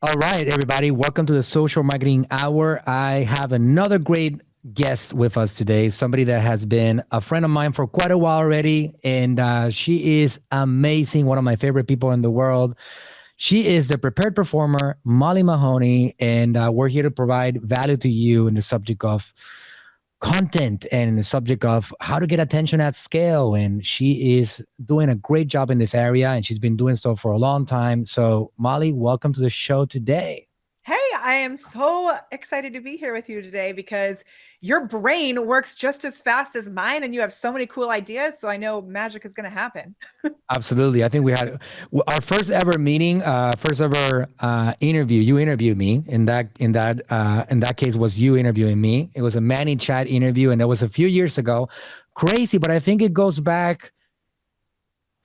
All right, everybody. Welcome to the Social Marketing Hour. I have another great guest with us today, somebody that has been a friend of mine for quite a while already. And she is amazing, one of my favorite people in the world. She is the prepared performer, Molly Mahoney, and we're here to provide value to you in the subject of content and the subject of how to get attention at scale. And she is doing a great job in this area, and she's been doing so for a long time. So, Molly, welcome to the show today. Hey, I am so excited to be here with you today because your brain works just as fast as mine and you have so many cool ideas. So I know magic is going to happen. Absolutely. I think we had our first ever meeting, first ever interview. You interviewed me. In that case, was you interviewing me. It was a Manny Chat interview, and it was a few years ago. Crazy, but I think it goes back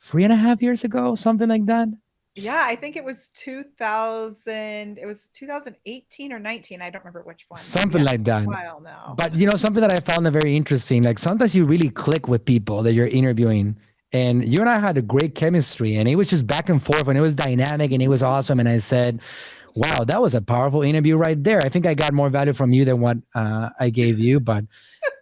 3.5 years ago, something like that. Yeah, I think it was 2000. It was 2018 or 19. I don't remember which one. Something Yeah, like it's that. a while now. But something that I found very interesting, like sometimes you really click with people that you're interviewing. And you and I had a great chemistry, and it was just back and forth, and it was dynamic, and it was awesome. And I said, wow, that was a powerful interview right there. I think I got more value from you than what I gave you, but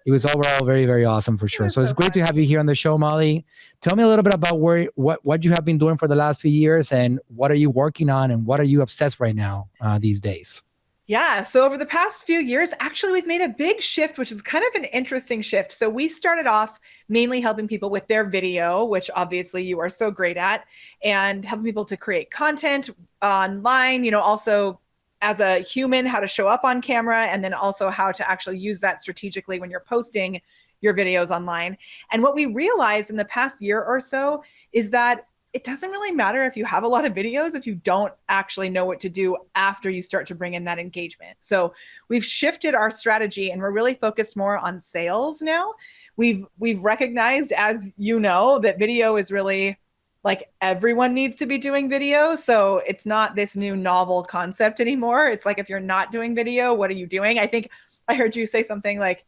it was overall very, very awesome for It sure. was So it's so great to fun. have you here on the show, Molly. Tell me a little bit about what you have been doing for the last few years, and what are you working on, and what are you obsessed right now these days? Yeah. So over the past few years, actually, we've made a big shift, which is kind of an interesting shift. So we started off mainly helping people with their video, which obviously you are so great at, and helping people to create content online, also as a human, how to show up on camera, and then also how to actually use that strategically when you're posting your videos online. And what we realized in the past year or so is that it doesn't really matter if you have a lot of videos if you don't actually know what to do after you start to bring in that engagement. So we've shifted our strategy and we're really focused more on sales now. We've recognized, as you know, that video is really like everyone needs to be doing video. So it's not this new novel concept anymore. It's like if you're not doing video, what are you doing? I think I heard you say something like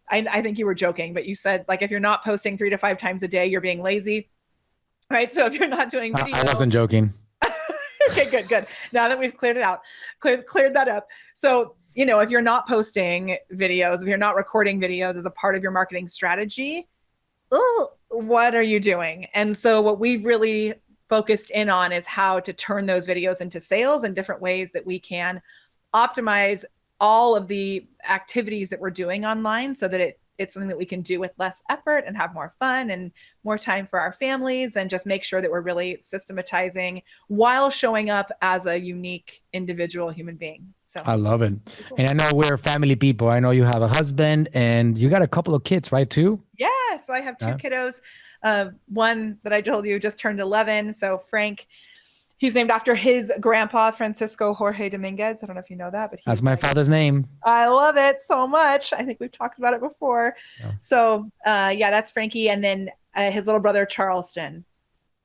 I think you were joking, but you said like if you're not posting 3 to 5 times a day, you're being lazy, right? So if you're not doing I video, wasn't joking. okay, good. Now that we've cleared it out, cleared that up. So, if you're not posting videos, if you're not recording videos as a part of your marketing strategy, what are you doing? And so what we've really focused in on is how to turn those videos into sales and different ways that we can optimize all of the activities that we're doing online so that it's something that we can do with less effort and have more fun and more time for our families, and just make sure that we're really systematizing while showing up as a unique individual human being. So I love it. cool. And I know we're family people. I know you have a husband and you got a couple of kids, right, too? Yeah, so I have two Yeah. kiddos. One that I told you just turned 11. So Frank, he's named after his grandpa, Francisco Jorge Dominguez. I don't know if you know that, but That's he's my like, father's name. I love it so much. I think we've talked about it before. Yeah. So yeah, that's Frankie. And then his little brother, Charleston.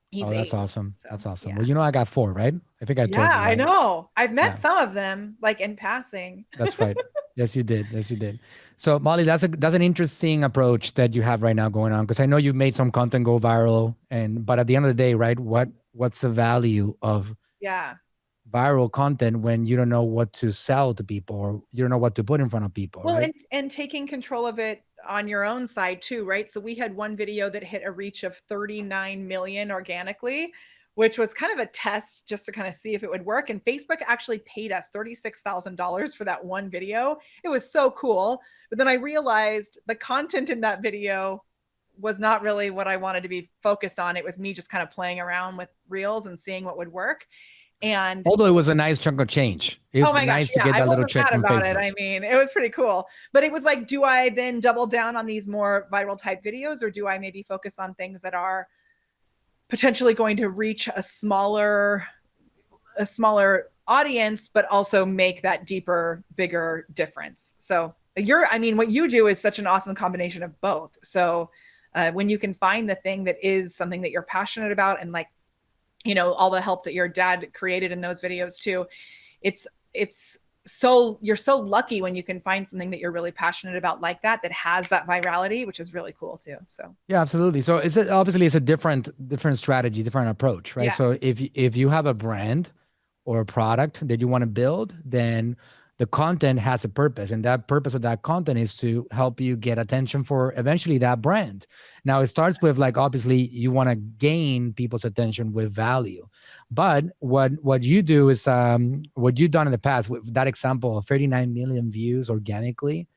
He's Oh, that's 8. awesome. So That's awesome. yeah. Well, I got 4, right? I think I Yeah, told you, I right? know. I've met Yeah, some of them like in passing. that's right. Yes, you did. Yes, you did. So, Molly, that's an interesting approach that you have right now going on, because I know you've made some content go viral, but at the end of the day, right? What's the value of Yeah. viral content when you don't know what to sell to people, or you don't know what to put in front of people, Well, right? and taking control of it on your own side too, right? So we had one video that hit a reach of 39 million organically, which was kind of a test just to kind of see if it would work. And Facebook actually paid us $36,000 for that one video. It was so cool. But then I realized the content in that video was not really what I wanted to be focused on. It was me just kind of playing around with reels and seeing what would work. And Although it was a nice chunk of change, it oh was my gosh, nice to yeah, get I that little wasn't check mad from about it. Facebook. I mean, it was pretty cool. But it was like, do I then double down on these more viral type videos, or do I maybe focus on things that are potentially going to reach a smaller audience, but also make that deeper, bigger difference? So what you do is such an awesome combination of both. So when you can find the thing that is something that you're passionate about, and like, all the help that your dad created in those videos too, it's so you're so lucky when you can find something that you're really passionate about like that has that virality, which is really cool too. So Yeah, absolutely. So obviously it's a different strategy, different approach, right? yeah. So if you have a brand, or a product that you want to build, then the content has a purpose. And that purpose of that content is to help you get attention for eventually that brand. Now, it starts with like, obviously, you want to gain people's attention with value. But what you do is what you've done in the past with that example of 39 million views organically,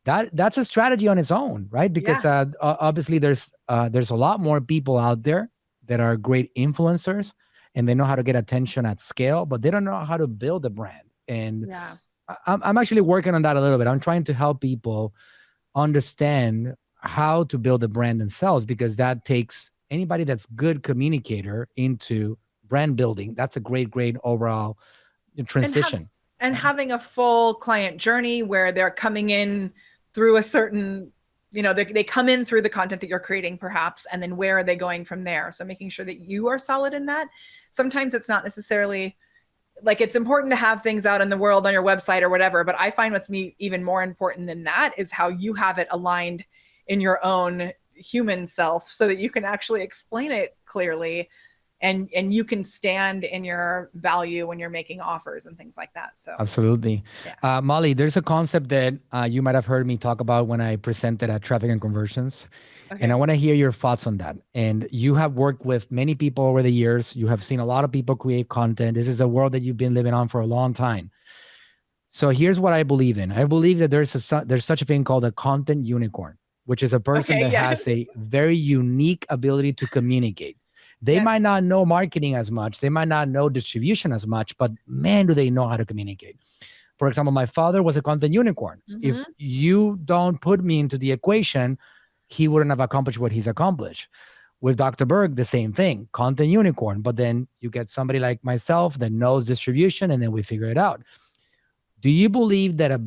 that's a strategy on its own, right? Because obviously there's a lot more people out there that are great influencers and they know how to get attention at scale, but they don't know how to build a brand. And I'm actually working on that a little bit. I'm trying to help people understand how to build a brand themselves, because that takes anybody that's good communicator into brand building. That's a great overall transition. And having a full client journey where they're coming in through a certain, they come in through the content that you're creating perhaps, and then where are they going from there? So making sure that you are solid in that. Sometimes it's not necessarily like, it's important to have things out in the world on your website or whatever, but I find what's even more important than that is how you have it aligned in your own human self so that you can actually explain it clearly. And you can stand in your value when you're making offers and things like that. So absolutely. Molly, there's a concept that you might have heard me talk about when I presented at Traffic and Conversions. Okay. And I want to hear your thoughts on that. And you have worked with many people over the years. You have seen a lot of people create content. This is a world that you've been living on for a long time. So here's what I believe in. I believe that there's such a thing called a content unicorn, which is a person that has a very unique ability to communicate. They might not know marketing as much. They might not know distribution as much, but man, do they know how to communicate. For example, my father was a content unicorn. Mm-hmm. If you don't put me into the equation, he wouldn't have accomplished what he's accomplished. With Dr. Berg, the same thing, content unicorn. But then you get somebody like myself that knows distribution, and then we figure it out. Do you believe that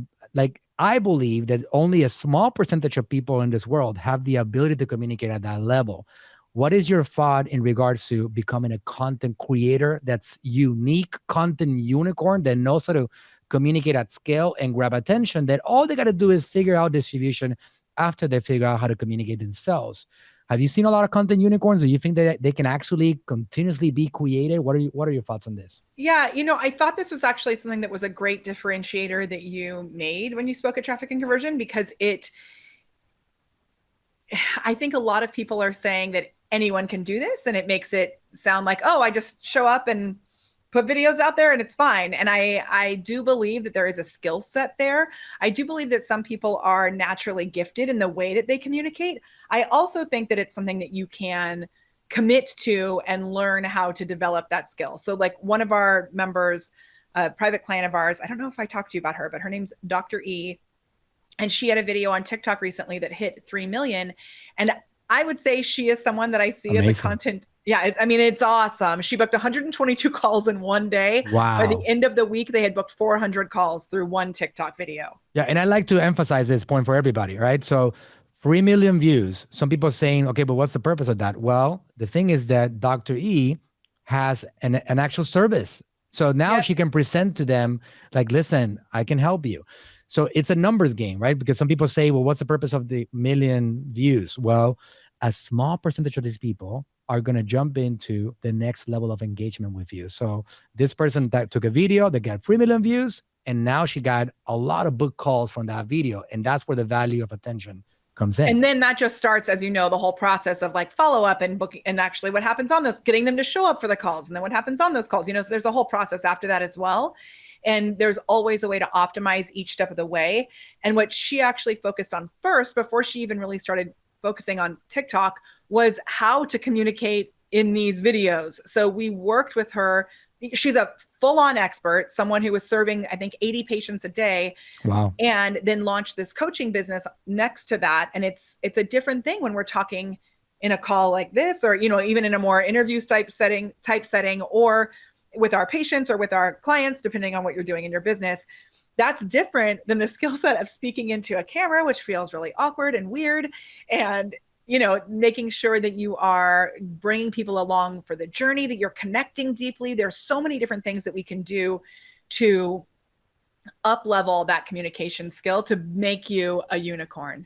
I believe that only a small percentage of people in this world have the ability to communicate at that level? What is your thought in regards to becoming a content creator that's unique, content unicorn that knows how to communicate at scale and grab attention, that all they got to do is figure out distribution after they figure out how to communicate themselves? Have you seen a lot of content unicorns? Do you think that they can actually continuously be created? What are your thoughts on this? Yeah, I thought this was actually something that was a great differentiator that you made when you spoke at Traffic and Conversion, because I think a lot of people are saying that anyone can do this, and it makes it sound like, oh, I just show up and put videos out there and it's fine. And I do believe that there is a skill set there. I do believe that some people are naturally gifted in the way that they communicate. I also think that it's something that you can commit to and learn how to develop that skill. So like one of our members, a private client of ours, I don't know if I talked to you about her, but her name's Dr. E. And she had a video on TikTok recently that hit 3 million. And I would say she is someone that I see Amazing. As a content. Yeah, it's awesome. She booked 122 calls in one day. Wow. By the end of the week, they had booked 400 calls through one TikTok video. Yeah, and I like to emphasize this point for everybody, right? So 3 million views. Some people are saying, okay, but what's the purpose of that? Well, the thing is that Dr. E has an actual service. So now she can present to them like, listen, I can help you. So it's a numbers game, right? Because some people say, well, what's the purpose of the million views? Well, a small percentage of these people are going to jump into the next level of engagement with you. So this person that took a video that got 3 million views, and now she got a lot of book calls from that video. And that's where the value of attention comes in. And then that just starts, as you know, the whole process of like follow-up and booking, and actually what happens on those, getting them to show up for the calls. And then what happens on those calls, so there's a whole process after that as well. And there's always a way to optimize each step of the way. And what she actually focused on first, before she even really started focusing on TikTok, was how to communicate in these videos. So we worked with her. She's a full-on expert, someone who was serving, I think, 80 patients a day. Wow. And then launched this coaching business next to that. And it's a different thing when we're talking in a call like this, or, even in a more interview type setting, or with our patients or with our clients, depending on what you're doing in your business. That's different than the skill set of speaking into a camera, which feels really awkward and weird. And, making sure that you are bringing people along for the journey, that you're connecting deeply. There's so many different things that we can do to up-level that communication skill to make you a unicorn.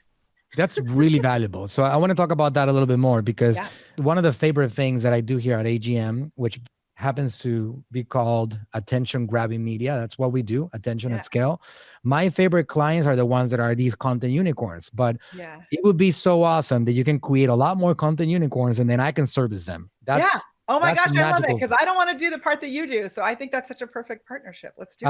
That's really valuable. So I want to talk about that a little bit more, because one of the favorite things that I do here at AGM, which happens to be called attention grabbing media. That's what we do, attention Yeah. at scale. My favorite clients are the ones that are these content unicorns, but Yeah. it would be so awesome that you can create a lot more content unicorns and then I can service them. Yeah. Oh my That's gosh, I love it magical. because I don't want to do the part that you do. So I think that's such a perfect partnership. Let's do it.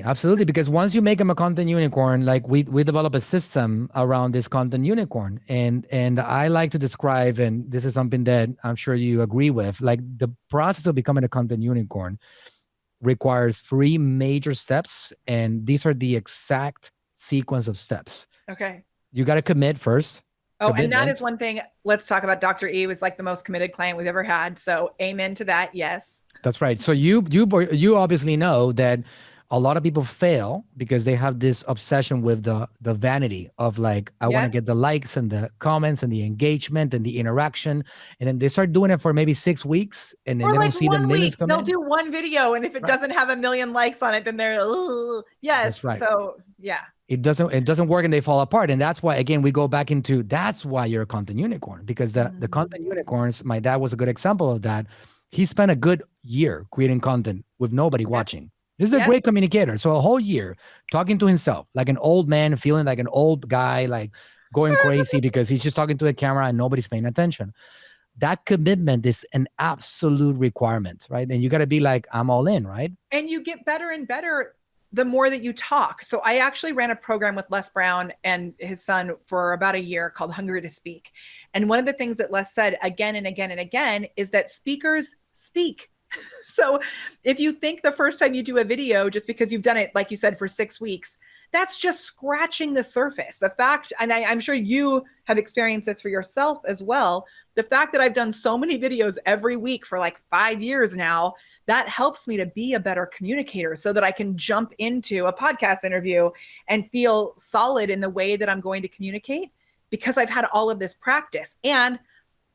Absolutely. Because once you make them a content unicorn, like we develop a system around this content unicorn. And I like to describe, and this is something that I'm sure you agree with, like the process of becoming a content unicorn requires 3 major steps. And these are the exact sequence of steps. Okay. You got to commit first. Oh, and that is one thing. Let's talk about Dr. E was like the most committed client we've ever had. So amen to that. Yes. That's right. So you obviously know that a lot of people fail because they have this obsession with the vanity of like, I want to get the likes and the comments and the engagement and the interaction. And then they start doing it for maybe 6 weeks and then or they like don't see the millions come they'll in. do one video. And if it doesn't have 1 million likes on it, then they're, yes. That's right. So yeah. It doesn't work and they fall apart. And that's why, again, we go back into, that's why you're a content unicorn, because the content unicorns, my dad was a good example of that. He spent a good year creating content with nobody watching. This is a great communicator. So a whole year talking to himself, like an old man, feeling like an old guy, like going crazy because he's just talking to the camera and nobody's paying attention. That commitment is an absolute requirement, right? And you got to be like, I'm all in, right? And you get better and better the more that you talk. So I actually ran a program with Les Brown and his son for about a year called Hungry to Speak. And one of the things that Les said again and again and again is that speakers speak. So if you think the first time you do a video, just because you've done it, like you said, for 6 weeks, that's just scratching the surface. The fact, and I'm sure you have experienced this for yourself as well, the fact that I've done so many videos every week for like 5 years now, that helps me to be a better communicator so that I can jump into a podcast interview and feel solid in the way that I'm going to communicate because I've had all of this practice. And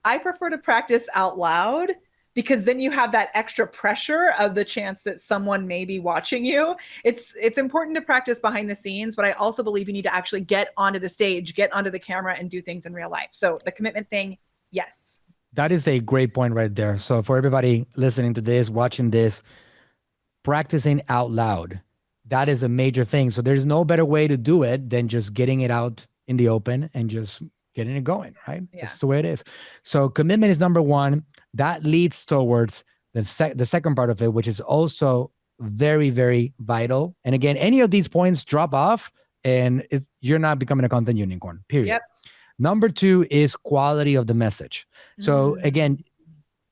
I prefer to practice out loud because then you have that extra pressure of the chance that someone may be watching you. It's important to practice behind the scenes, but I also believe you need to actually get onto the stage, get onto the camera and do things in real life. So the commitment thing, yes. That is a great point right there. So for everybody listening to this, watching this, practicing out loud, that is a major thing. So there's no better way to do it than just getting it out in the open and just getting it going, right? Yeah. That's the way it is. So commitment is number one. That leads towards the second part of it, which is also very, very vital. And again, any of these points drop off and you're not becoming a content unicorn, period. Yep. Number two is quality of the message. So again,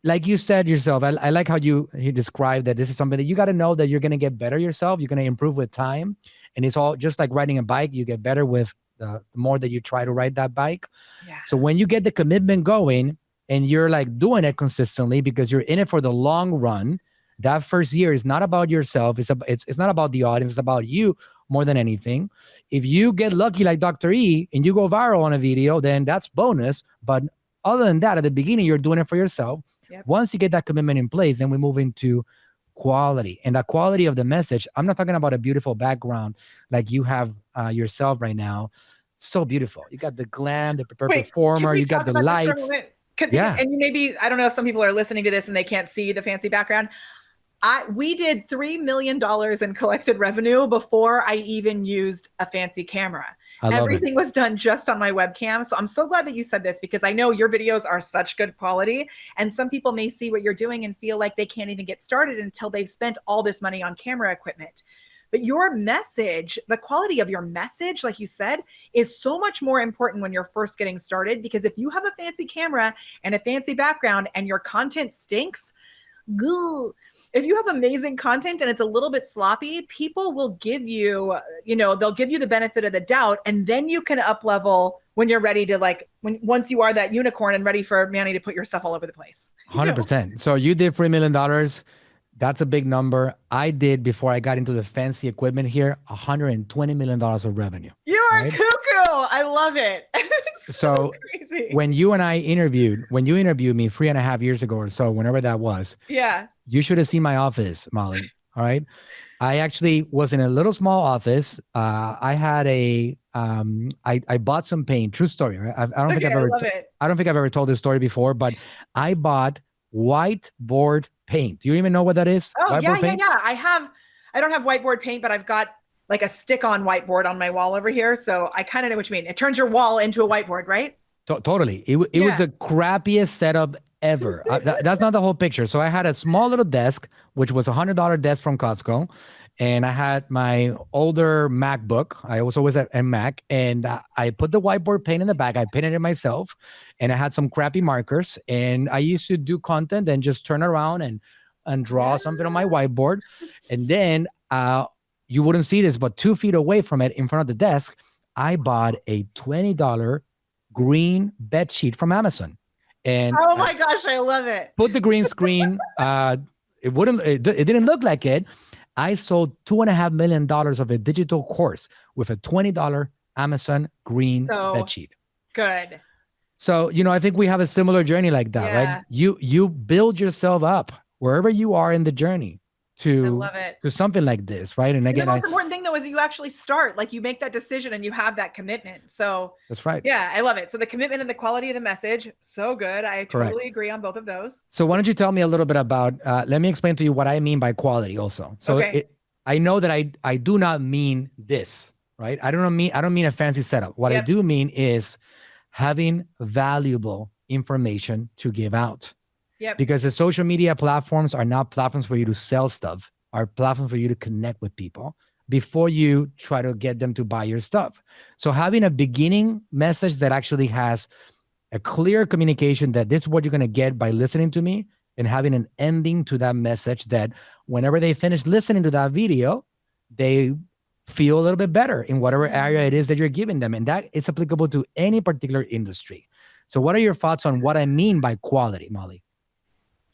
like you said yourself, I like how you described that this is something that you got to know that you're going to get better yourself. You're going to improve with time. And it's all just like riding a bike. You get better with the more that you try to ride that bike. Yeah. So when you get the commitment going and you're like doing it consistently because you're in it for the long run, that first year is not about yourself. It's not about the audience. It's about you more than anything. If you get lucky like Dr. E and you go viral on a video, then that's bonus. But other than that, at the beginning, you're doing it for yourself. Yep. Once you get that commitment in place, then we move into quality. And the quality of the message, I'm not talking about a beautiful background like you have yourself right now. So beautiful. You got the glam, the performer, you got the lights. And maybe, I don't know if some people are listening to this and they can't see the fancy background. We did $3 million in collected revenue before I even used a fancy camera. Everything was done just on my webcam. So I'm so glad that you said this because I know your videos are such good quality. And some people may see what you're doing and feel like they can't even get started until they've spent all this money on camera equipment. But your message, the quality of your message, like you said, is so much more important when you're first getting started. Because if you have a fancy camera and a fancy background and your content stinks, if you have amazing content and it's a little bit sloppy, people will give you, they'll give you the benefit of the doubt. And then you can up level when you're ready to once you are that unicorn and ready for Manny to put your stuff all over the place. 100%. So you did $3 million. That's a big number. I did, before I got into the fancy equipment here, $120 million of revenue. You are cuckoo. I love it. So crazy. When you interviewed me 3.5 years ago or so, whenever that was, you should have seen my office, Molly. All right. I actually was in a little small office. I had I bought some paint. True story. Right? I don't think I've ever told this story before, but I bought whiteboard paint. Do you even know what that is? Oh, Whiteboard paint? yeah. I don't have whiteboard paint, but I've got like a stick-on whiteboard on my wall over here. So I kind of know what you mean. It turns your wall into a whiteboard, right? Totally. It was the crappiest setup ever. That's not the whole picture. So I had a small little desk, which was $100 desk from Costco. And I had my older MacBook. I was always at a Mac. And I put the whiteboard paint in the back. I painted it myself. And I had some crappy markers. And I used to do content and just turn around and draw something on my whiteboard. And then you wouldn't see this, but 2 feet away from it in front of the desk, I bought a $20 green bed sheet from Amazon. And oh my gosh, I love it. Put the green screen. It didn't look like it. I sold $2.5 million of a digital course with a $20 Amazon green bed sheet. Good. So, I think we have a similar journey like that, right? You build yourself up wherever you are in the journey to something like this, right? And again, the most important thing though is that you actually start, like you make that decision and you have that commitment. So that's right. Yeah, I love it. So the commitment and the quality of the message, so good. I totally agree on both of those. So why don't you tell me a little bit about, let me explain to you what I mean by quality also. So I know that I do not mean this, right? I don't mean a fancy setup. What I do mean is having valuable information to give out. Because the social media platforms are not platforms for you to sell stuff, are platforms for you to connect with people before you try to get them to buy your stuff. So having a beginning message that actually has a clear communication that this is what you're going to get by listening to me, and having an ending to that message that whenever they finish listening to that video, they feel a little bit better in whatever area it is that you're giving them. And that is applicable to any particular industry. So what are your thoughts on what I mean by quality, Molly?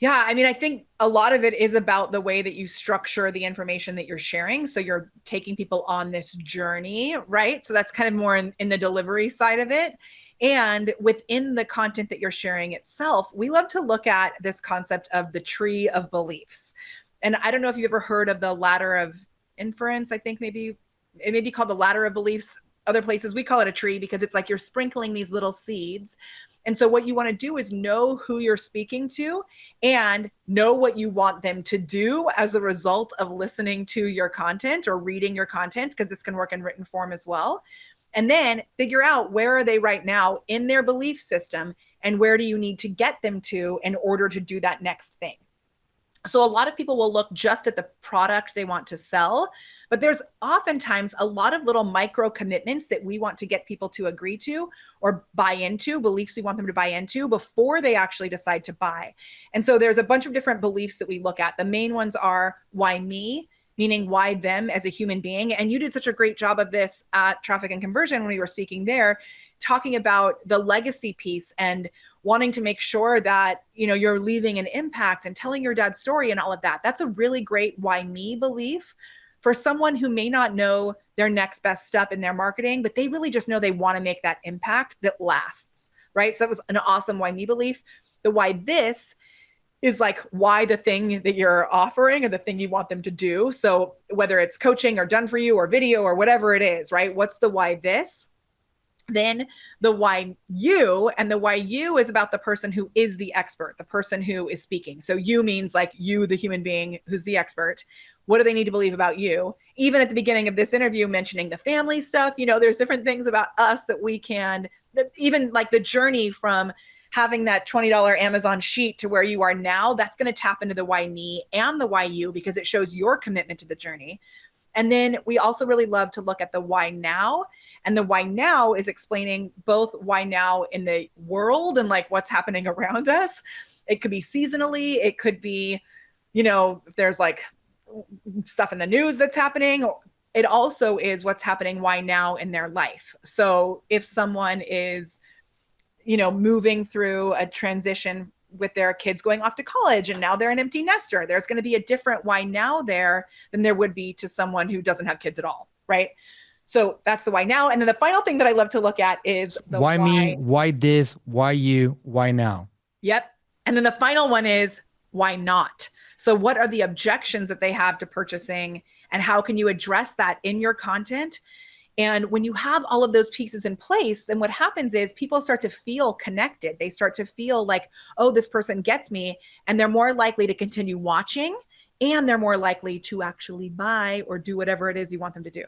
Yeah, I mean, I think a lot of it is about the way that you structure the information that you're sharing. So you're taking people on this journey, right? So that's kind of more in the delivery side of it. And within the content that you're sharing itself, we love to look at this concept of the tree of beliefs. And I don't know if you've ever heard of the ladder of inference. I think maybe it may be called the ladder of beliefs. Other places we call it a tree because it's like you're sprinkling these little seeds. And so what you want to do is know who you're speaking to and know what you want them to do as a result of listening to your content or reading your content, because this can work in written form as well. And then figure out where are they right now in their belief system and where do you need to get them to in order to do that next thing. So a lot of people will look just at the product they want to sell, but there's oftentimes a lot of little micro commitments that we want to get people to agree to or buy into, beliefs we want them to buy into before they actually decide to buy. And so there's a bunch of different beliefs that we look at. The main ones are why me, meaning why them as a human being. And you did such a great job of this at Traffic and Conversion when we were speaking there, talking about the legacy piece and wanting to make sure that, you're leaving an impact and telling your dad's story and all of that. That's a really great why me belief for someone who may not know their next best step in their marketing, but they really just know they want to make that impact that lasts, right? So that was an awesome why me belief. The why this is like why the thing that you're offering or the thing you want them to do. So whether it's coaching or done for you or video or whatever it is, right? What's the why this? Then the why you, and the why you is about the person who is the expert, the person who is speaking. So you means like you, the human being who's the expert. What do they need to believe about you? Even at the beginning of this interview, mentioning the family stuff, there's different things about us that we can, even like the journey from having that $20 Amazon sheet to where you are now, that's going to tap into the why me and the why you, because it shows your commitment to the journey. And then we also really love to look at the why now. And the why now is explaining both why now in the world and like what's happening around us. It could be seasonally. It could be, if there's like stuff in the news that's happening. It also is what's happening why now in their life. So if someone is, moving through a transition with their kids going off to college and now they're an empty nester, there's going to be a different why now there than there would be to someone who doesn't have kids at all, right? So that's the why now. And then the final thing that I love to look at is the why me, why this, why you, why now. Yep. And then the final one is why not? So what are the objections that they have to purchasing and how can you address that in your content And when you have all of those pieces in place, then what happens is people start to feel connected. They start to feel like, oh, this person gets me. And they're more likely to continue watching, and they're more likely to actually buy or do whatever it is you want them to do.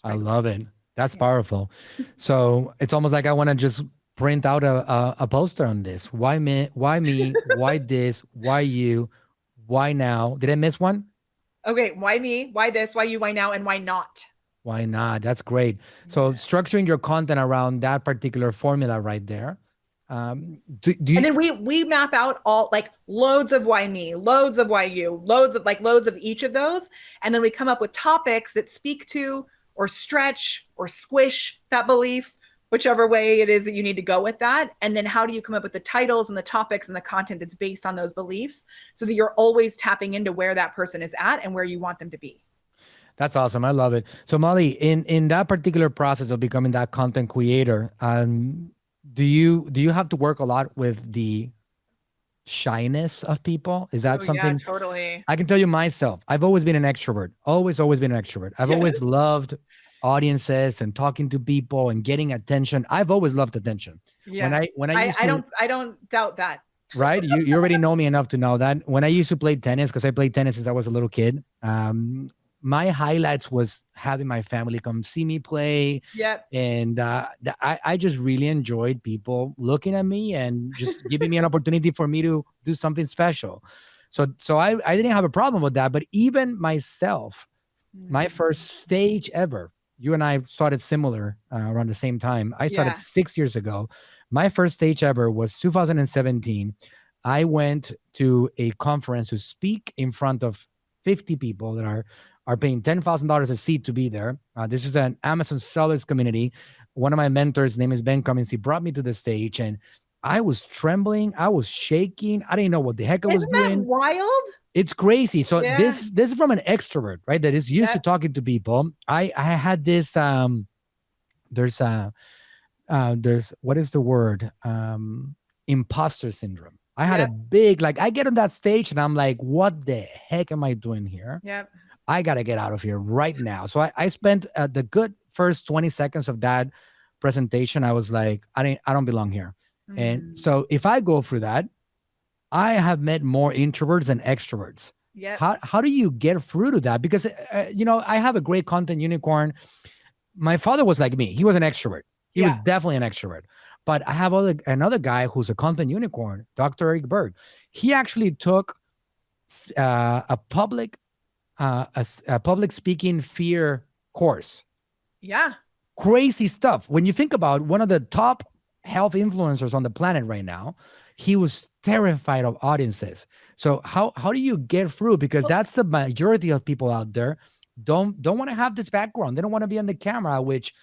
I love it. That's powerful. So it's almost like I want to just print out a poster on this. Why me? Why me? Why this? Why you? Why now? Did I miss one? Okay. Why me? Why this? Why you? Why now? And why not? Why not? That's great. So structuring your content around that particular formula right there. Do you, and then we map out all like loads of why me, loads of why you, loads of each of those. And then we come up with topics that speak to or stretch or squish that belief, whichever way it is that you need to go with that. And then how do you come up with the titles and the topics and the content that's based on those beliefs so that you're always tapping into where that person is at and where you want them to be. That's awesome. I love it. So Molly, in that particular process of becoming that content creator, do you have to work a lot with the shyness of people? Is that something? Yeah, totally. I can tell you myself, I've always been an extrovert. Always been an extrovert. I've always loved audiences and talking to people and getting attention. I've always loved attention. Yeah. I don't doubt that. Right? You already know me enough to know that. When I used to play tennis, because I played tennis since I was a little kid, my highlights was having my family come see me play. Yep. And I just really enjoyed people looking at me and just giving me an opportunity for me to do something special. So I didn't have a problem with that. But even myself, my first stage ever, you and I started similar around the same time. I started 6 years ago. My first stage ever was 2017. I went to a conference to speak in front of 50 people that are paying $10,000 a seat to be there. This is an Amazon sellers community. One of my mentors, his name is Ben Cummins. He brought me to the stage and I was trembling. I was shaking. I didn't know what the heck I was doing. Isn't that wild? It's crazy. So this is from an extrovert, right? That is used to talking to people. I had this, there's what is the word? Imposter syndrome. I had a big, like I get on that stage and I'm like, what the heck am I doing here? Yep. I got to get out of here right now. So I spent the good first 20 seconds of that presentation. I was like, I don't belong here. And so if I go through that, I have met more introverts than extroverts. Yeah. How do you get through to that? Because, I have a great content unicorn. My father was like me. He was an extrovert. He was definitely an extrovert. But I have another guy who's a content unicorn, Dr. Eric Berg. He actually took a public speaking fear course. Yeah. Crazy stuff. When you think about one of the top health influencers on the planet right now, he was terrified of audiences. So how do you get through? Because that's the majority of people out there don't want to have this background. They don't want to be on the camera, which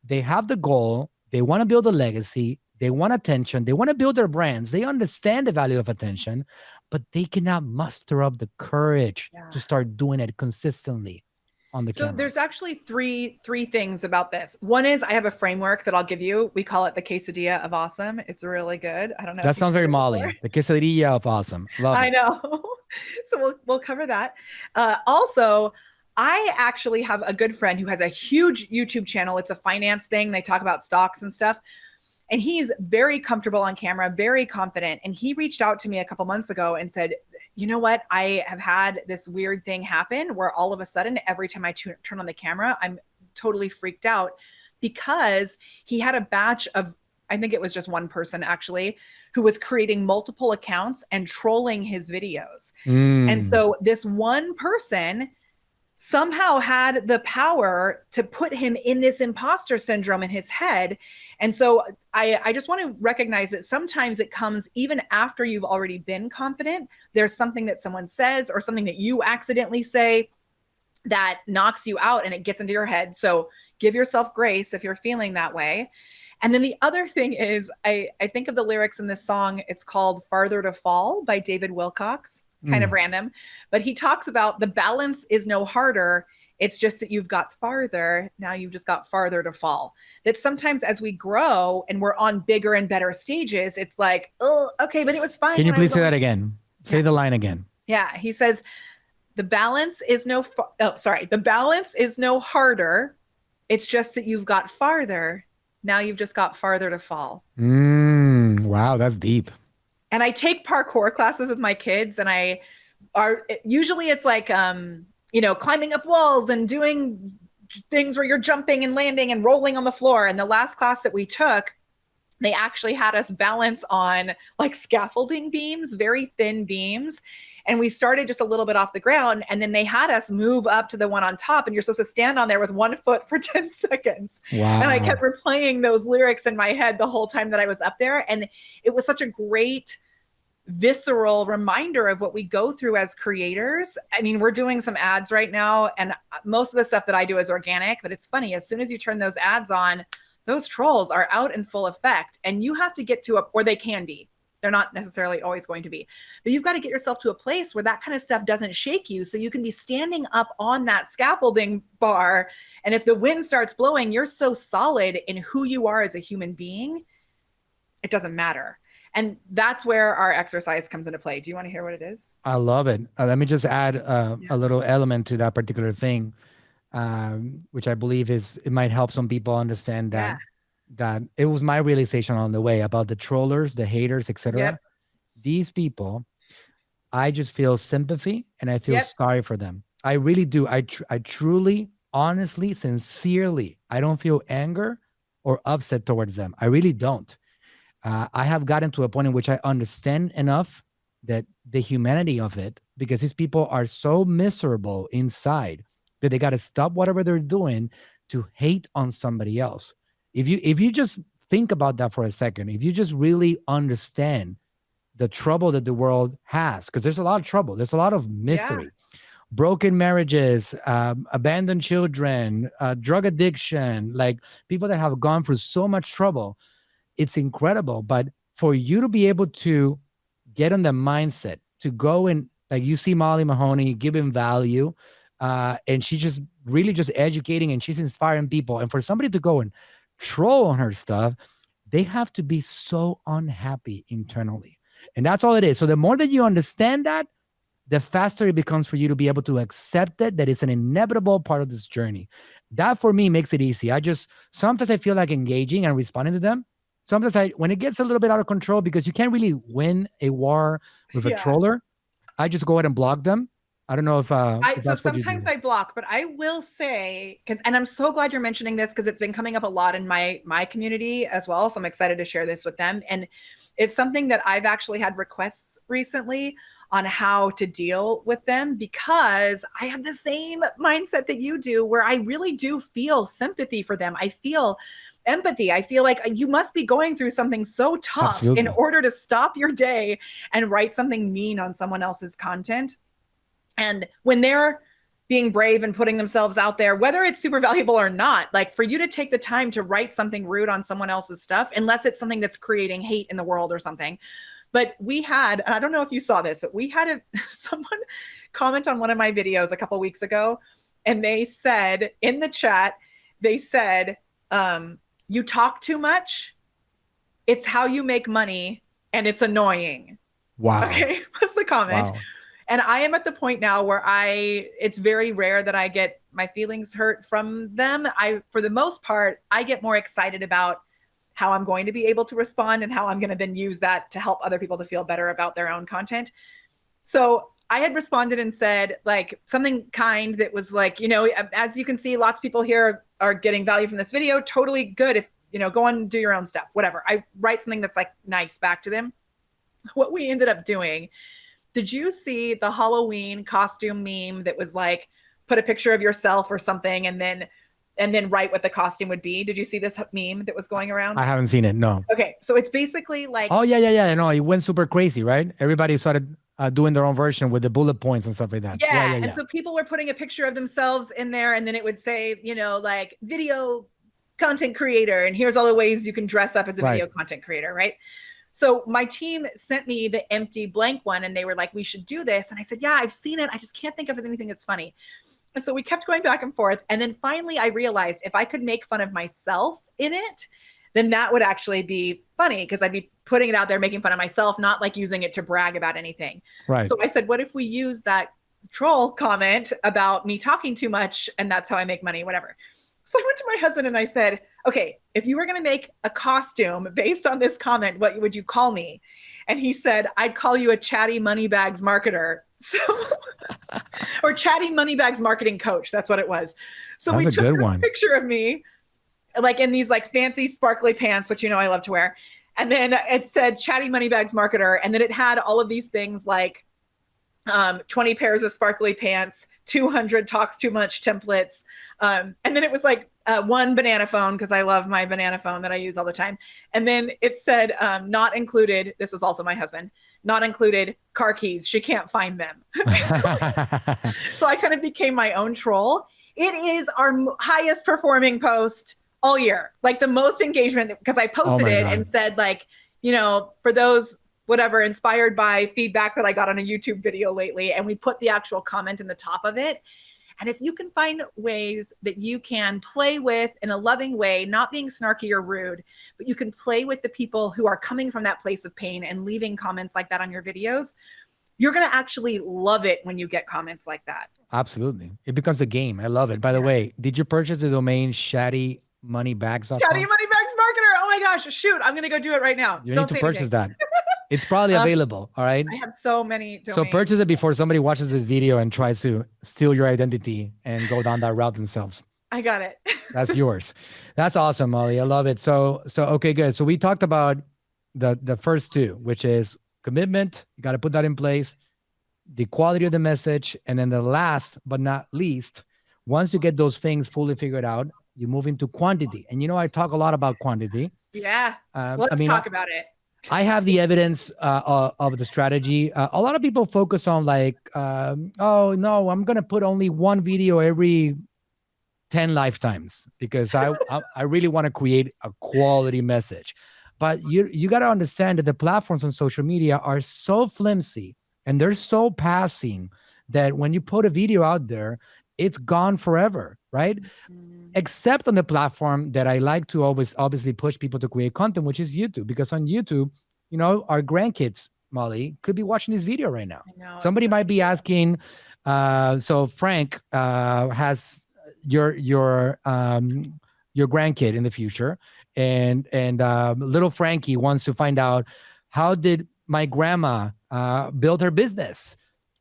they have the goal. They want to build a legacy. They want attention. They want to build their brands. They understand the value of attention, but they cannot muster up the courage to start doing it consistently on the camera. So there's actually three things about this. One is I have a framework that I'll give you. We call it the quesadilla of awesome. It's really good. I don't know. That sounds very Molly. The quesadilla of awesome. Love it. I know. So we'll cover that. Also, I actually have a good friend who has a huge YouTube channel. It's a finance thing. They talk about stocks and stuff. And he's very comfortable on camera, very confident. And he reached out to me a couple months ago and said, you know what? I have had this weird thing happen where all of a sudden, every time I turn on the camera, I'm totally freaked out, because he had a batch of, I think it was just one person actually, who was creating multiple accounts and trolling his videos. And so this one person somehow had the power to put him in this imposter syndrome in his head. And so I just want to recognize that sometimes it comes even after you've already been confident. There's something that someone says or something that you accidentally say that knocks you out and it gets into your head. So give yourself grace if you're feeling that way. And then the other thing is, I think of the lyrics in this song. It's called Farther to Fall by David Wilcox. Kind of random, but he talks about the balance is no harder. It's just that you've got farther. Now you've just got farther to fall. That sometimes as we grow and we're on bigger and better stages, it's like, oh, okay, but it was fine. Can you please say that again? Say the line again. Yeah. He says, the balance is no harder. It's just that you've got farther. Now you've just got farther to fall. Wow, that's deep. And I take parkour classes with my kids, and usually it's like, climbing up walls and doing things where you're jumping and landing and rolling on the floor. And the last class that we took, they actually had us balance on like scaffolding beams, very thin beams. And we started just a little bit off the ground. And then they had us move up to the one on top. And you're supposed to stand on there with 1 foot for 10 seconds. Wow. And I kept replaying those lyrics in my head the whole time that I was up there. And it was such a great visceral reminder of what we go through as creators. I mean, we're doing some ads right now, and most of the stuff that I do is organic, but it's funny, as soon as you turn those ads on, those trolls are out in full effect, and you have to get to or they can be. They're not necessarily always going to be, but you've got to get yourself to a place where that kind of stuff doesn't shake you. So you can be standing up on that scaffolding bar. And if the wind starts blowing, you're so solid in who you are as a human being, it doesn't matter. And that's where our exercise comes into play. Do you want to hear what it is? I love it. Let me just add a little element to that particular thing, which I believe it might help some people understand that it was my realization on the way about the trollers, the haters, etc. Yep. These people, I just feel sympathy and I feel sorry for them. I really do. I truly, honestly, sincerely, I don't feel anger or upset towards them. I really don't. I have gotten to a point in which I understand enough that the humanity of it, because these people are so miserable inside that they got to stop whatever they're doing to hate on somebody else. If you just think about that for a second, if you just really understand the trouble that the world has, because there's a lot of trouble, there's a lot of misery, broken marriages, abandoned children, drug addiction, like people that have gone through so much trouble. It's incredible. But for you to be able to get on the mindset to go and, like, you see Molly Mahoney giving value, and she's just really just educating and she's inspiring people. And for somebody to go and troll on her stuff, they have to be so unhappy internally. And that's all it is. So the more that you understand that, the faster it becomes for you to be able to accept it, that it's an inevitable part of this journey. That for me makes it easy. Sometimes I feel like engaging and responding to them. Sometimes when it gets a little bit out of control, because you can't really win a war with a troller, I just go ahead and block them. I don't know if so sometimes I block, but I will say, and I'm so glad you're mentioning this, because it's been coming up a lot in my community as well. So I'm excited to share this with them. And it's something that I've actually had requests recently on how to deal with them, because I have the same mindset that you do, where I really do feel sympathy for them. I feel empathy. I feel like you must be going through something so tough in order to stop your day and write something mean on someone else's content. And when they're being brave and putting themselves out there, whether it's super valuable or not, like for you to take the time to write something rude on someone else's stuff, unless it's something that's creating hate in the world or something. But we had, and I don't know if you saw this, but we had someone comment on one of my videos a couple of weeks ago, and they said in the chat, they said, you talk too much, it's how you make money, and it's annoying. Wow. Okay, that's the comment. Wow. And I am at the point now where it's very rare that I get my feelings hurt from them. For the most part, I get more excited about how I'm going to be able to respond and how I'm going to then use that to help other people to feel better about their own content. So I had responded and said, like, something kind that was like, as you can see, lots of people here are getting value from this video. Totally good. If, go on and do your own stuff, whatever. I write something that's like nice back to them. What we ended up doing, did you see the Halloween costume meme that was like, put a picture of yourself or something and then write what the costume would be? Did you see this meme that was going around? I haven't seen it, no. Okay, so it's basically like... Oh, yeah. No, it went super crazy, right? Everybody started doing their own version with the bullet points and stuff like that. Yeah. And so people were putting a picture of themselves in there, and then it would say, like, video content creator, and here's all the ways you can dress up as a video content creator, right? So my team sent me the empty blank one, and they were like, we should do this. And I said, yeah, I've seen it. I just can't think of anything that's funny. And so we kept going back and forth. And then finally I realized if I could make fun of myself in it, then that would actually be funny, because I'd be putting it out there, making fun of myself, not like using it to brag about anything. Right. So I said, what if we use that troll comment about me talking too much, and that's how I make money, whatever. So I went to my husband and I said, okay, if you were going to make a costume based on this comment, what would you call me? And he said, I'd call you a chatty moneybags marketer. So, or chatty moneybags marketing coach. That's what it was. So That's we a took good this one. picture of me, like in these like fancy sparkly pants, which, you know, I love to wear. And then it said chatty moneybags marketer. And then it had all of these things like 20 pairs of sparkly pants, 200 talks too much templates. And then it was like one banana phone, because I love my banana phone that I use all the time. And then it said, not included, this was also my husband, not included car keys. She can't find them. So I kind of became my own troll. It is our highest performing post all year, like the most engagement, because I posted it and said, like, you know, for those whatever, inspired by feedback that I got on a YouTube video lately. And we put the actual comment in the top of it. And if you can find ways that you can play with in a loving way, not being snarky or rude, but you can play with the people who are coming from that place of pain and leaving comments like that on your videos, you're going to actually love it when you get comments like that. Absolutely. It becomes a game. I love it. By the way, did you purchase the domain chattymoneybags.com? Chatty Moneybags Marketer. Oh my gosh. Shoot. I'm going to go do it right now. You need to purchase that. It's probably available. All right. I have so many domains. So purchase it before somebody watches the video and tries to steal your identity and go down that route themselves. I got it. That's yours. That's awesome, Molly. I love it. So okay, good. So we talked about the first two, which is commitment. You got to put that in place. The quality of the message. And then the last but not least, once you get those things fully figured out, you move into quantity. And you know, I talk a lot about quantity. Yeah. Let's talk about it. I have the evidence of the strategy. A lot of people focus on like, oh no, I'm going to put only one video every 10 lifetimes because I really want to create a quality message. But you got to understand that the platforms on social media are so flimsy and they're so passing that when you put a video out there, it's gone forever, right? Except on the platform that I like to always obviously push people to create content, which is YouTube. Because on YouTube, you know, our grandkids, Molly, could be watching this video right now. Somebody might be asking, so Frank has your grandkid in the future, and little Frankie wants to find out, how did my grandma build her business?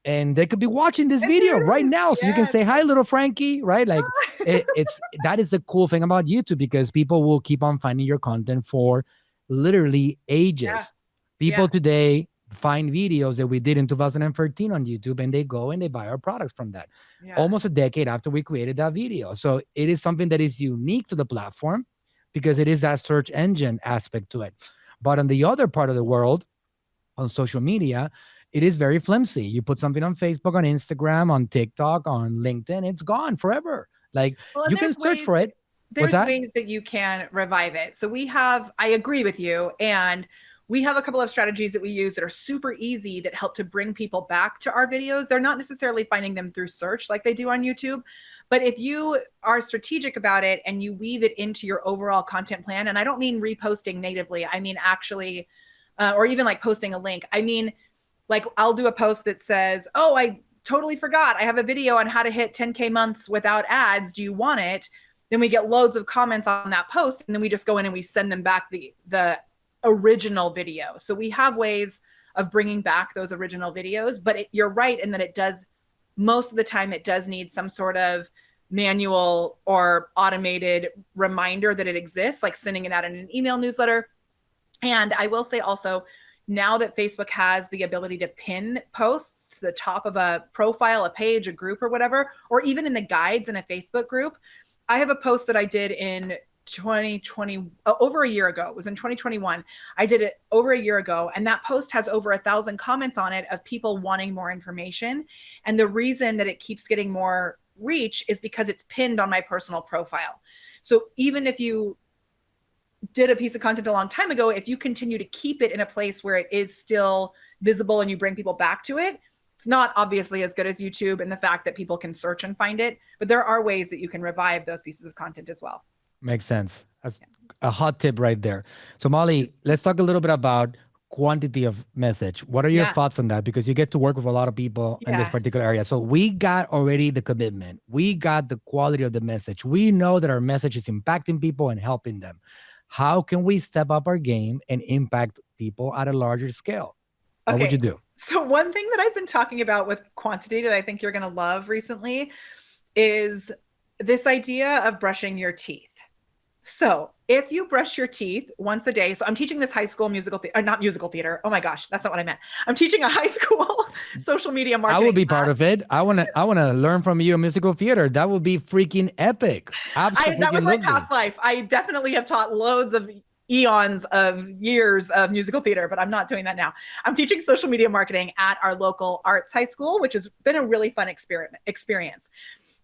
And they could be watching this video right now. So you can say, hi, little Frankie, right? Like that is the cool thing about YouTube, because people will keep on finding your content for literally ages. People today find videos that we did in 2013 on YouTube, and they go and they buy our products from that. Almost a decade after we created that video. So it is something that is unique to the platform because it is that search engine aspect to it. But on the other part of the world, on social media, it is very flimsy. You put something on Facebook, on Instagram, on TikTok, on LinkedIn, it's gone forever. Like, you can search for it. There's ways that you can revive it. So I agree with you. And we have a couple of strategies that we use that are super easy that help to bring people back to our videos. They're not necessarily finding them through search like they do on YouTube. But if you are strategic about it and you weave it into your overall content plan, and I don't mean reposting natively, I mean actually, or even like posting a link. I mean, like I'll do a post that says, oh, I totally forgot. I have a video on how to hit 10K months without ads. Do you want it? Then we get loads of comments on that post. And then we just go in and we send them back the original video. So we have ways of bringing back those original videos, but you're right in that it does, most of the time it does need some sort of manual or automated reminder that it exists, like sending it out in an email newsletter. And I will say also, now that Facebook has the ability to pin posts to the top of a profile, a page, a group or whatever, or even in the guides in a Facebook group, I have a post that I did in 2020, over a year ago. It was in 2021. I did it over a year ago. And that post has over 1,000 comments on it of people wanting more information. And the reason that it keeps getting more reach is because it's pinned on my personal profile. So even if you did a piece of content a long time ago, if you continue to keep it in a place where it is still visible and you bring people back to it, it's not obviously as good as YouTube and the fact that people can search and find it, but there are ways that you can revive those pieces of content as well. Makes sense. That's a hot tip right there. So Molly, let's talk a little bit about quantity of message. What are your Yeah. thoughts on that? Because you get to work with a lot of people in this Yeah. particular area. So we got already the commitment. We got the quality of the message. We know that our message is impacting people and helping them. How can we step up our game and impact people at a larger scale? What would you do? So one thing that I've been talking about with quantity that I think you're going to love recently is this idea of brushing your teeth. So if you brush your teeth once a day, so I'm teaching this high school musical theater, not musical theater. Oh my gosh, that's not what I meant. I'm teaching a high school social media marketing. I will be class. part of it. I wanna learn from you musical theater. That would be freaking epic. Absolutely. That was my past life. I definitely have taught loads of eons of years of musical theater, but I'm not doing that now. I'm teaching social media marketing at our local arts high school, which has been a really fun experience.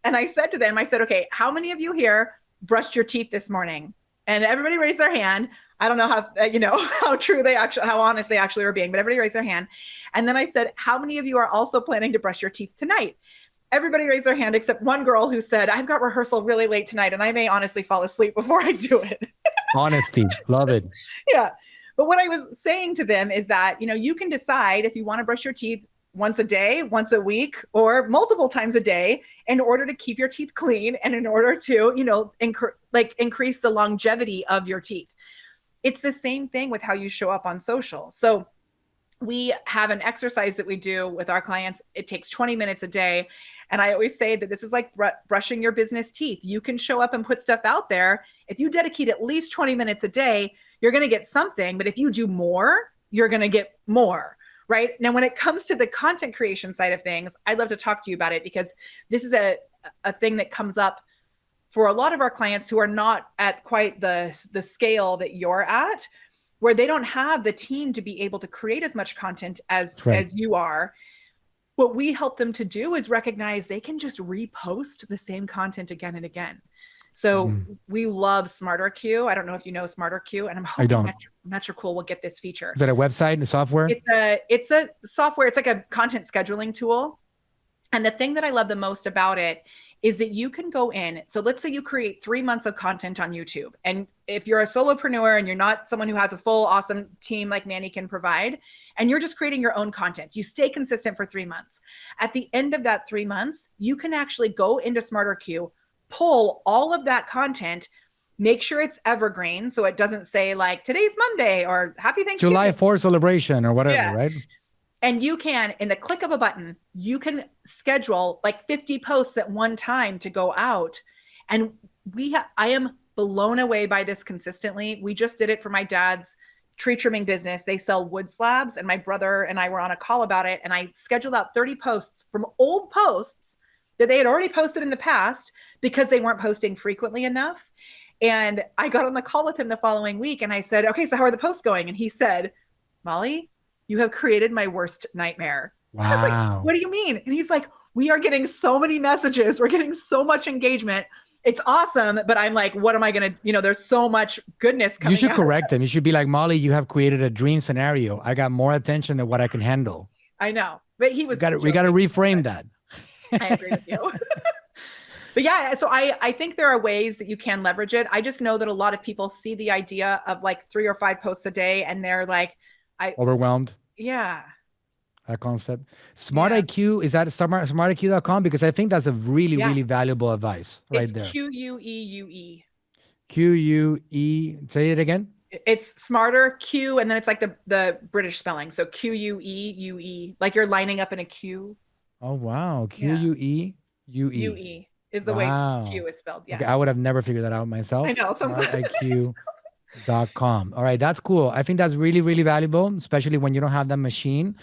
And I said to them, I said, okay, how many of you here brushed your teeth this morning? And everybody raised their hand. I don't know how, how true how honest they actually were being, but everybody raised their hand. And then I said, how many of you are also planning to brush your teeth tonight? Everybody raised their hand except one girl who said, I've got rehearsal really late tonight and I may honestly fall asleep before I do it. Honesty. Love it. Yeah. But what I was saying to them is that, you can decide if you want to brush your teeth once a day, once a week, or multiple times a day in order to keep your teeth clean and in order to, increase the longevity of your teeth. It's the same thing with how you show up on social. So we have an exercise that we do with our clients. It takes 20 minutes a day. And I always say that this is like brushing your business teeth. You can show up and put stuff out there. If you dedicate at least 20 minutes a day, you're going to get something. But if you do more, you're going to get more. Right now, when it comes to the content creation side of things, I'd love to talk to you about it because this is a thing that comes up for a lot of our clients who are not at quite the scale that you're at, where they don't have the team to be able to create as much content as you are. What we help them to do is recognize they can just repost the same content again and again. So we love 𝗙𝗪𝗂. I don't know if you know 𝗙𝗪𝗂, and I'm hoping Metro Cool will get this feature. Is that a website, a software? It's a software. It's like a content scheduling tool. And the thing that I love the most about it is that you can go in. So let's say you create 3 months of content on YouTube. And if you're a solopreneur and you're not someone who has a full awesome team like Manny can provide, and you're just creating your own content, you stay consistent for 3 months. At the end of that 3 months, you can actually go into 𝗙𝗪𝗂, pull all of that content, make sure it's evergreen. So it doesn't say like today's Monday or happy Thanksgiving. July 4th celebration or whatever, right? And you can, in the click of a button, you can schedule like 50 posts at one time to go out. And I am blown away by this consistently. We just did it for my dad's tree trimming business. They sell wood slabs, and my brother and I were on a call about it. And I scheduled out 30 posts from old posts that they had already posted in the past because they weren't posting frequently enough. And I got on the call with him the following week and I said, okay, so how are the posts going? And he said, Molly, you have created my worst nightmare. Wow. I was like, what do you mean? And he's like, we are getting so many messages. We're getting so much engagement. It's awesome. But I'm like, what am I going to, there's so much goodness coming out. You should correct them. You should be like, Molly, you have created a dream scenario. I got more attention than what I can handle. I know. But he was. We got to reframe that. I agree with you. But yeah, so I think there are ways that you can leverage it. I just know that a lot of people see the idea of like 3 or 5 posts a day and they're like, overwhelmed. Yeah. That concept. 𝗙𝗪𝗂, is that 𝗙𝗪𝗂.com? Because I think that's a really advice right it's there. 𝗙𝗪𝗂. 𝗙𝗪𝗂. Say it again. It's 𝗙𝗪𝗂, and then it's like the British spelling. So 𝗙𝗪𝗂, like you're lining up in a queue. Oh, wow. 𝗙𝗪𝗂. UE is the way Q is spelled. Yeah. Okay, I would have never figured that out myself. I know. 𝗙𝗪𝗂.com. All right, that's cool. I think that's really, really valuable, especially when you don't have that machine.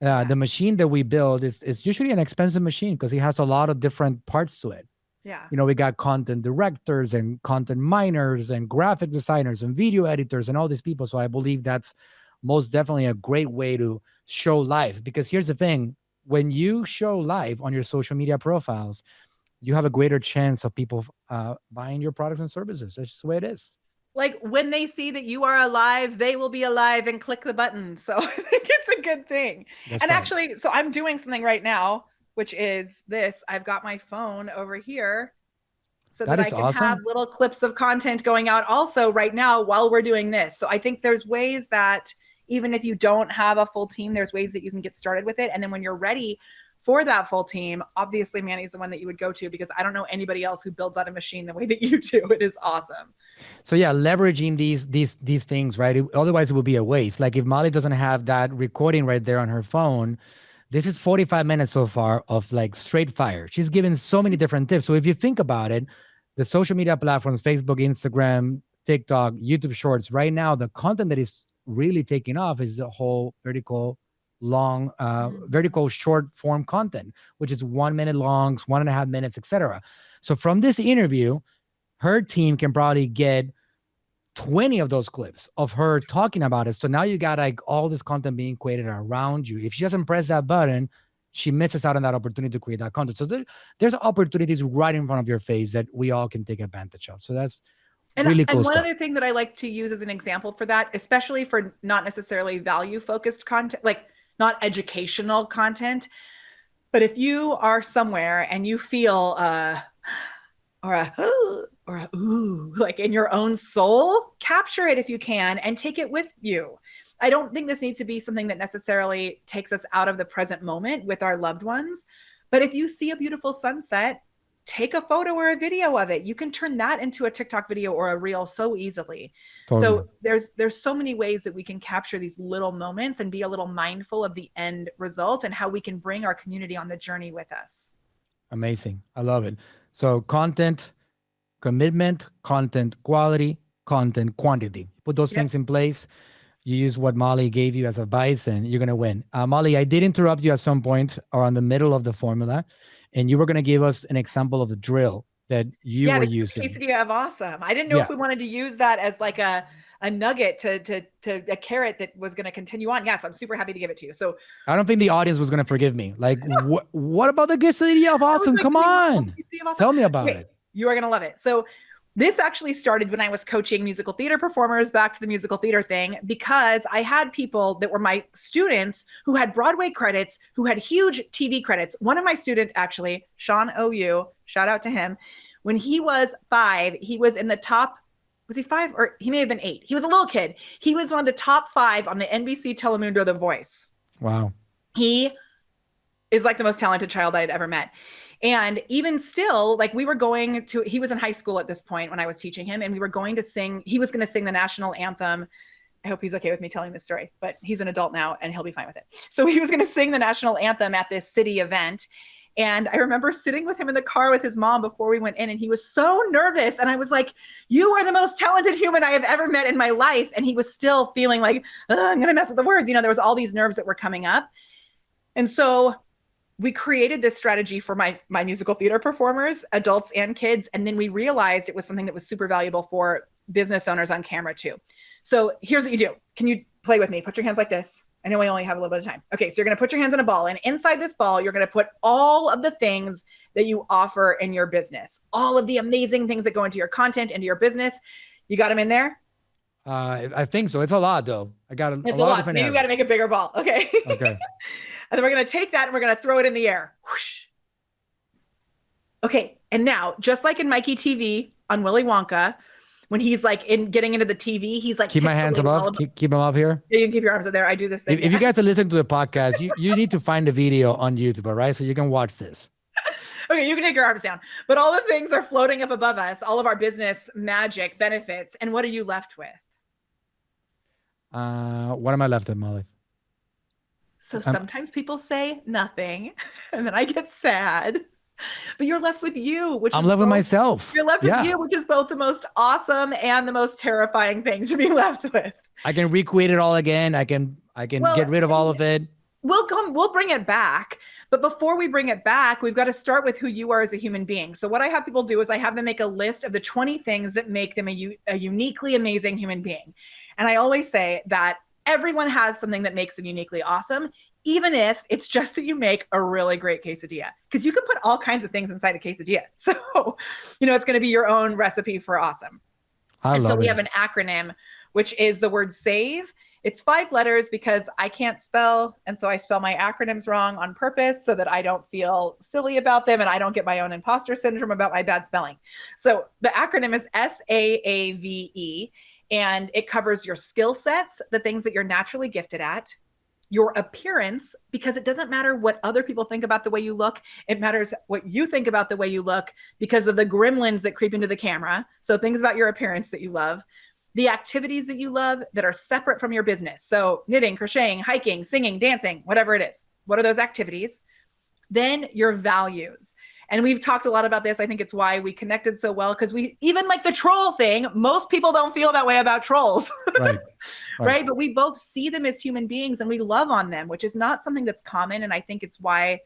The machine that we build is usually an expensive machine because it has a lot of different parts to it. Yeah. We got content directors and content miners and graphic designers and video editors and all these people. So I believe that's most definitely a great way to show life. Because here's the thing. When you show life on your social media profiles, you have a greater chance of people buying your products and services. That's just the way it is. Like when they see that you are alive, they will be alive and click the button. So I think it's a good thing. Actually, so I'm doing something right now, which is this. I've got my phone over here so that I can have little clips of content going out also right now while we're doing this. So I think there's ways that Even if you don't have a full team, there's ways that you can get started with it. And then when you're ready for that full team, obviously Manny's the one that you would go to, because I don't know anybody else who builds out a machine the way that you do. It is awesome. So yeah, leveraging these things, right? Otherwise, it would be a waste. Like if Molly doesn't have that recording right there on her phone, this is 45 minutes so far of like straight fire. She's given so many different tips. So if you think about it, the social media platforms, Facebook, Instagram, TikTok, YouTube Shorts, right now, the content that is really taking off is the whole vertical short form content, which is 1 minute longs, 1.5 minutes, etc. So from this interview, her team can probably get 20 of those clips of her talking about it. So now you got like all this content being created around you. If she doesn't press that button, she misses out on that opportunity to create that content. So there's opportunities right in front of your face that we all can take advantage of. So that's really cool and one stuff. other thing that I like to use as an example for that, especially for not necessarily value focused content, like not educational content, but if you are somewhere and you feel or a ooh, like in your own soul, capture it if you can and take it with you. I don't think this needs to be something that necessarily takes us out of the present moment with our loved ones. But if you see a beautiful sunset, take a photo or a video of it. You can turn that into a TikTok video or a reel so easily. Totally. So there's so many ways that we can capture these little moments and be a little mindful of the end result and how we can bring our community on the journey with us. Amazing. I love it. So content commitment, content quality, content quantity. Put those things in place. You use what Molly gave you as advice and you're going to win. Molly, I did interrupt you at some point or in the middle of the formula, and you were going to give us an example of the drill that you were using. Quesadilla of awesome. I didn't know if we wanted to use that as like a nugget to a carrot that was going to continue on. Yes, I'm super happy to give it to you. So I don't think the audience was going to forgive me. Like, what about the quesadilla of awesome? Come on. Tell me about it. You are going to love it. So this actually started when I was coaching musical theater performers, back to the musical theater thing, because I had people that were my students who had Broadway credits, who had huge TV credits. One of my students, actually, Sean OU, shout out to him. When he was 5, he was in the top, was he 5? Or he may have been 8. He was a little kid. He was one of the top 5 on the NBC Telemundo The Voice. Wow. He is like the most talented child I had ever met. And even still, like he was in high school at this point when I was teaching him, and we were going to sing, he was going to sing the national anthem. I hope he's okay with me telling this story, but he's an adult now and he'll be fine with it. So he was going to sing the national anthem at this city event. And I remember sitting with him in the car with his mom before we went in, and he was so nervous. And I was like, you are the most talented human I have ever met in my life. And he was still feeling like, I'm going to mess with the words. There was all these nerves that were coming up. And so we created this strategy for my musical theater performers, adults and kids. And then we realized it was something that was super valuable for business owners on camera too. So here's what you do. Can you play with me? Put your hands like this. I know we only have a little bit of time. Okay, so you're going to put your hands in a ball, and inside this ball, you're going to put all of the things that you offer in your business, all of the amazing things that go into your content, into your business. You got them in there? I think so. It's a lot, though. I got it's a lot. So maybe you got to make a bigger ball. Okay. Okay. And then we're going to take that and we're going to throw it in the air. Whoosh. Okay. And now, just like in Mikey TV on Willy Wonka, when he's like getting into the TV, he's like, keep my hands above. Keep them up here. Yeah, you can keep your arms up there. I do this thing. If you guys are listening to the podcast, you need to find the video on YouTube, all right? So you can watch this. Okay, you can take your arms down. But all the things are floating up above us, all of our business magic benefits. And what are you left with? What am I left with, Molly? So sometimes people say nothing, and then I get sad. But you're left with you, which I'm left with myself. You're left with you, which is both the most awesome and the most terrifying thing to be left with. I can recreate it all again. I can get rid of all of it. We'll bring it back. But before we bring it back, we've got to start with who you are as a human being. So what I have people do is I have them make a list of the 20 things that make them a uniquely amazing human being. And I always say that everyone has something that makes them uniquely awesome, even if it's just that you make a really great quesadilla, because you can put all kinds of things inside a quesadilla. So, it's going to be your own recipe for awesome. So we have an acronym, which is the word SAVE. It's 5 letters because I can't spell. And so I spell my acronyms wrong on purpose so that I don't feel silly about them and I don't get my own imposter syndrome about my bad spelling. So the acronym is SAAVE. And it covers your skill sets, the things that you're naturally gifted at, your appearance, because it doesn't matter what other people think about the way you look. It matters what you think about the way you look because of the gremlins that creep into the camera. So things about your appearance that you love, the activities that you love that are separate from your business. So knitting, crocheting, hiking, singing, dancing, whatever it is. What are those activities? Then your values. And we've talked a lot about this. I think it's why we connected so well, because we, even like the troll thing, most people don't feel that way about trolls. Right. Right. But we both see them as human beings and we love on them, which is not something that's common. And I think it's why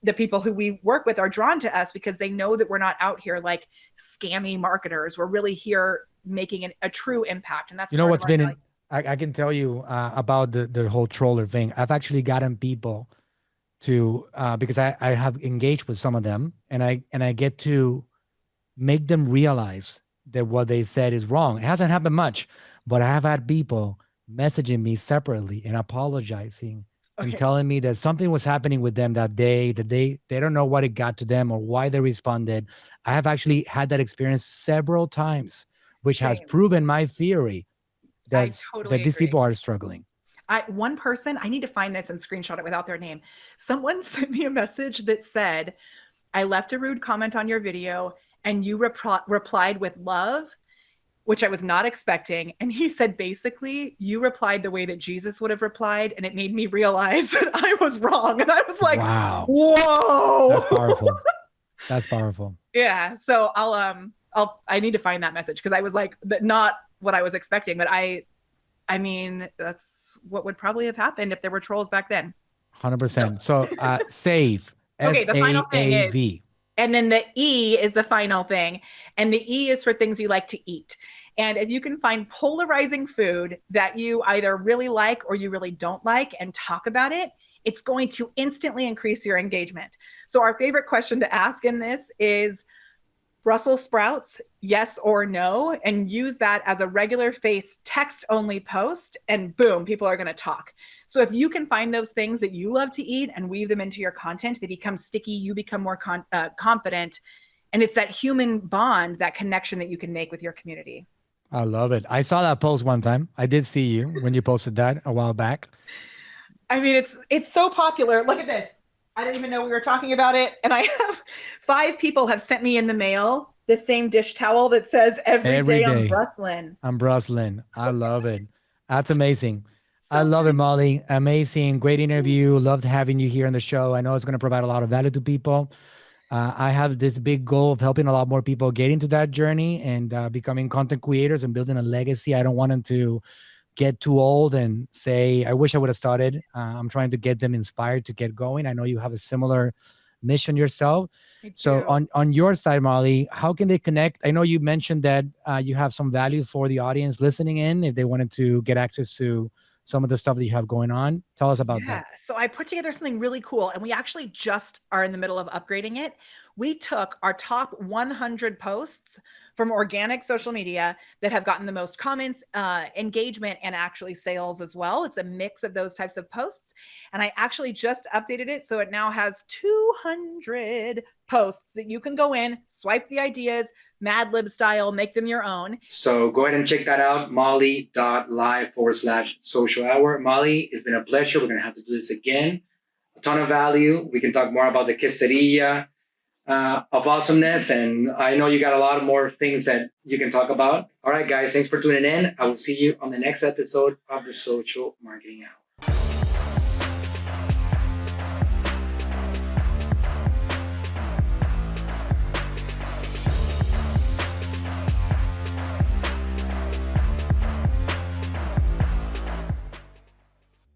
the people who we work with are drawn to us, because they know that we're not out here like scammy marketers. We're really here making a true impact. And that's, you know, what's been, I can tell you about the whole troller thing. I've actually gotten people to, because I have engaged with some of them, and I get to make them realize that what they said is wrong. It hasn't happened much, but I have had people messaging me separately and apologizing and telling me that something was happening with them that day, that they don't know what it got to them or why they responded. I have actually had that experience several times, which has proven my theory that these people are struggling. One person, I need to find this and screenshot it without their name. Someone sent me a message that said, I left a rude comment on your video and you replied with love, which I was not expecting. And he said, basically, you replied the way that Jesus would have replied. And it made me realize that I was wrong. And I was like, wow, whoa. That's powerful. That's powerful. Yeah. So I need to find that message, because I was like, not what I was expecting, but I mean, that's what would probably have happened if there were trolls back then. 100%. So save. Okay, the final thing is, and then the E is the final thing. And the E is for things you like to eat. And if you can find polarizing food that you either really like or you really don't like and talk about it, it's going to instantly increase your engagement. So our favorite question to ask in this is, Brussels sprouts, yes or no, and use that as a regular face text only post, and boom, people are going to talk. So if you can find those things that you love to eat and weave them into your content, they become sticky, you become more confident, and it's that human bond, that connection that you can make with your community. I love it. I saw that post one time. I did see you when you posted that a while back. I mean, it's so popular. Look at this. I didn't even know we were talking about it. And I have 5 people have sent me in the mail the same dish towel that says every day I'm Brussels. I'm Brussels. I love it. That's amazing. So I love it, Molly. Amazing. Great interview. Loved having you here on the show. I know it's going to provide a lot of value to people. I have this big goal of helping a lot more people get into that journey and becoming content creators and building a legacy. I don't want them to get too old and say, I wish I would have started. I'm trying to get them inspired to get going. I know you have a similar mission yourself. So on your side, Molly, how can they connect? I know you mentioned that you have some value for the audience listening in if they wanted to get access to some of the stuff that you have going on. Tell us about that. So I put together something really cool, and we actually just are in the middle of upgrading it. We took our top 100 posts from organic social media that have gotten the most comments, engagement, and actually sales as well. It's a mix of those types of posts. And I actually just updated it. So it now has 200 posts that you can go in, swipe the ideas, Mad Lib style, make them your own. So go ahead and check that out, molly.live/social hour. Molly, it's been a pleasure. We're going to have to do this again. A ton of value. We can talk more about the quesadilla of awesomeness. And I know you got a lot more things that you can talk about. All right, guys, thanks for tuning in. I will see you on the next episode of the Social Marketing Hour.